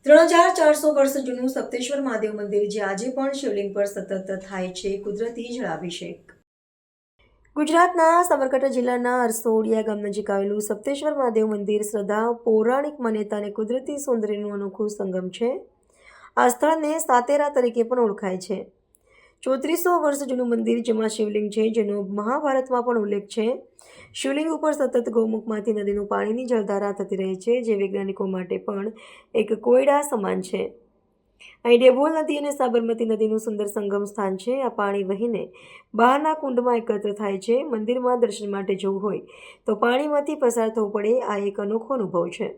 3400 વર્ષ જૂનું સપ્તેશ્વર મહાદેવ મંદિર, જે આજે પણ શિવલિંગ પર સતત થાય છે કુદરતી જળાભિષેક। ગુજરાતના સાબરકાંઠા જિલ્લાના અરસોડિયા ગામ નજીક આવેલું સપ્તેશ્વર મહાદેવ મંદિર શ્રદ્ધા, પૌરાણિક માન્યતા અને કુદરતી સૌંદર્યનું અનોખું સંગમ છે। આ સ્થળને સાતેરા તરીકે પણ ઓળખાય છે। 3400 વર્ષ જૂનું મંદિર, જેમાં શિવલિંગ છે, જેનો મહાભારતમાં પણ ઉલ્લેખ છે। શિવલિંગ ઉપર સતત ગૌમુખમાંથી નદીનું પાણીની જળધારા થતી રહે છે, જે વૈજ્ઞાનિકો માટે પણ એક કોયડા સમાન છે। અહીં ડેભોલ નદી અને સાબરમતી નદીનું સુંદર સંગમ સ્થાન છે। આ પાણી વહીને બહારના કુંડમાં એકત્ર થાય છે। મંદિરમાં દર્શન માટે જવું હોય તો પાણીમાંથી પસાર થવું પડે। આ એક અનોખો અનુભવ છે।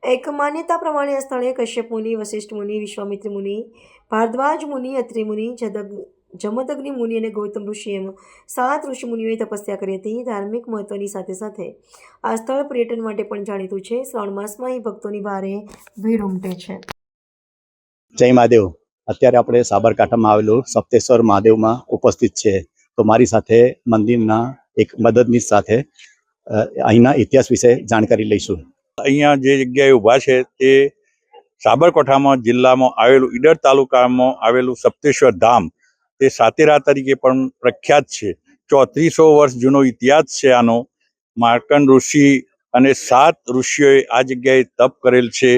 એક માન્યતા પ્રમાણે આ સ્થળે કશ્યપ મુનિ, વશિષ્ઠ મુનિ, વિશ્વામિત્ર મુનિ, ભારદ્વાજ મુનિ, અત્રિ મુનિ, જમદગ્નિ મુનિ અને ગૌતમ ઋષિ એમ 7 ઋષિમુનિઓએ તપસ્યા કરી હતી। ધાર્મિક મહત્વની સાથે સાથે આ સ્થળ પર્યટન માટે પણ જાણીતું છે। શ્રાવણ માસમાં અહીં ભક્તોની ભારે ભીડ ઉમટે છે। જય મહાદેવ। અત્યારે આપણે સાબરકાંઠામાં આવેલું સપ્તેશ્વર મહાદેવમાં ઉપસ્થિત છે। તો મારી સાથે મંદિરના એક મદદનીશ સાથે અહીંના ઇતિહાસ વિશે જાણકારી લઈશું। અહીંયા જે જગ્યાએ ઊભા છે તે સાબરકાંઠામાં જિલ્લામાં આવેલું ઈડર તાલુકામાં આવેલું સપ્તેશ્વર ધામ, તે સાતેરા તરીકે પણ પ્રખ્યાત છે। 3400 વર્ષ જૂનો ઇતિહાસ છે આનો। માર્કંડ ઋષિ અને 7 ઋષિઓએ આ જગ્યાએ તપ કરેલ છે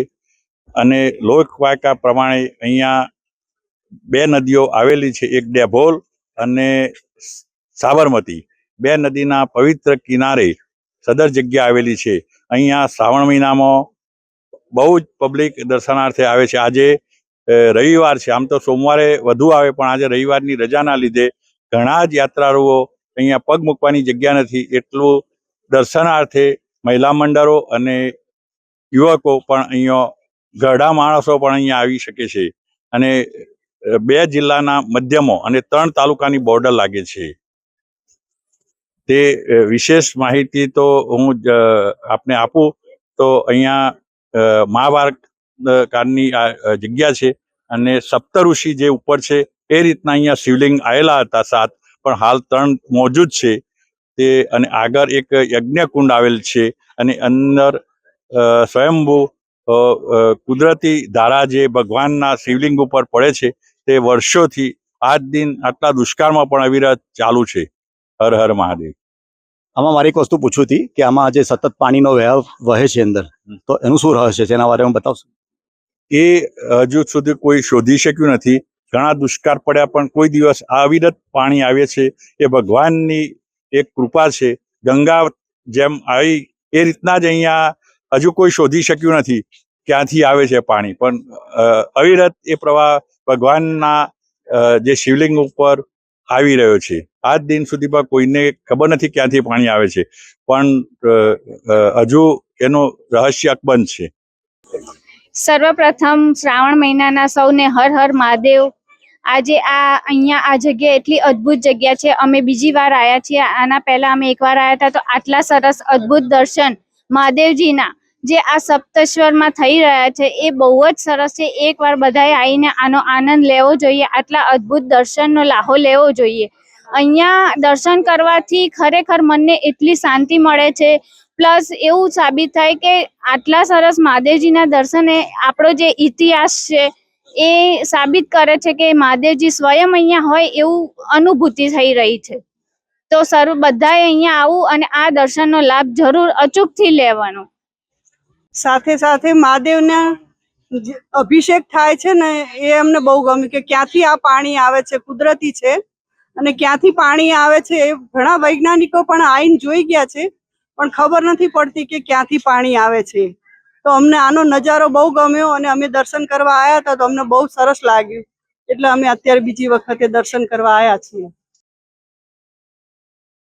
અને લોકવાયકા પ્રમાણે અહીંયા 2 નદીઓ આવેલી છે, એક ડેભોલ અને સાબરમતી। 2 નદીના પવિત્ર કિનારે સદર જગ્યા આવેલી છે। અહીંયા શ્રાવણ મહિનામાં બહુ જ પબ્લિક દર્શનાર્થે આવે છે। આજે રવિવાર છે, આમ તો સોમવારે વધુ આવે, પણ આજે રવિવારની રજાના લીધે ઘણા જ યાત્રાળુઓ અહીંયા પગ મૂકવાની જગ્યા નથી, એટલું દર્શનાર્થે મહિલા મંડળો અને યુવકો પણ અહીંયા, ઘરડા માણસો પણ અહીંયા આવી શકે છે। અને 2 જિલ્લાના મધ્યમાં અને 3 તાલુકાની બોર્ડર લાગે છે। તે વિશેષ માહિતી તો હું આપને આપું તો અહીંયા મહાભારત કાળની આ જગ્યા છે અને સપ્તઋષિ જે ઉપર છે એ રીતના અહીંયા શિવલિંગ આવેલા હતા 7, પણ હાલ 3 મોજૂદ છે તે। અને આગળ એક યજ્ઞકુંડ આવેલ છે અને અંદર સ્વયંભૂ કુદરતી ધારા જે ભગવાનના શિવલિંગ ઉપર પડે છે તે વર્ષોથી આજ દિન આટલા દુષ્કાળમાં પણ અવિરત ચાલુ છે। હર હર મહાદેવ। આમાં મારી એક વસ્તુ પૂછવી હતી કે આમાં જે સતત પાણીનો વહેવ વહે છે અંદર, તો એનું શું રહસ્ય છે, એના બારેમાં બતાવશો? એ હજુ સુધી કોઈ શોધી શક્યું નથી। ઘણા દુષ્કાળ પડ્યા પણ કોઈ દિવસ અવિરત પાણી આવે છે, એ ભગવાનની એક કૃપા છે। ગંગા જેમ આવી એ રીતના જ અહીંયા હજુ કોઈ શોધી શક્યું નથી ક્યાંથી આવે છે પાણી, પણ અવિરત એ પ્રવાહ ભગવાનના જે શિવલિંગ ઉપર આવી રહ્યો છે। આજ દિન સુધીમાં કોઈને ખબર નથી ક્યાંથી પાણી આવે છે, પણ હજુ એનું રહસ્ય અકબંધ છે। સર્વપ્રથમ શ્રાવણ મહિનાના સૌને હર હર મહાદેવ। આજે અહીંયા આ જગ્યા એટલી અદ્ભુત જગ્યા છે, અમે બીજી વાર આવ્યા છીએ। આના પહેલા અમે એકવાર આવ્યા હતા, તો આટલા સરસ અદ્ભુત દર્શન મહાદેવજીના જે આ સપ્તેશ્વરમાં થઈ રહ્યા છે એ બહુ જ સરસ છે। એકવાર બધાએ આવીને આનો આનંદ લેવો જોઈએ, આટલા અદ્ભુત દર્શનનો લાહો લેવો જોઈએ। અહીંયા દર્શન કરવાથી ખરેખર મનને એટલી શાંતિ મળે છે, પ્લસ એવું સાબિત થાય કે આટલા સરસ મહાદેવજીના દર્શને આપણો જે ઇતિહાસ છે એ સાબિત કરે છે કે મહાદેવજી સ્વયં અહીંયા હોય એવું અનુભૂતિ થઈ રહી છે। તો બધાએ અહીંયા આવવું અને આ દર્શનનો લાભ જરૂર અચૂકથી લેવાનો। સાથે સાથે મહાદેવના અભિષેક થાય છે ને, એ અમને બહુ ગમ્યું કે ક્યાંથી આ પાણી આવે છે, કુદરતી છે અને ક્યાંથી પાણી આવે છે એ ઘણા વૈજ્ઞાનિકો પણ આવીને જોઈ ગયા છે, પણ ખબર નથી પડતી કે ક્યાંથી પાણી આવે છે। તો અમને આનો નજારો બહુ ગમ્યો અને અમે દર્શન કરવા આવ્યા હતા, તો અમને બહુ સરસ લાગ્યું, એટલે અમે અત્યારે બીજી વખતે દર્શન કરવા આવ્યા છીએ।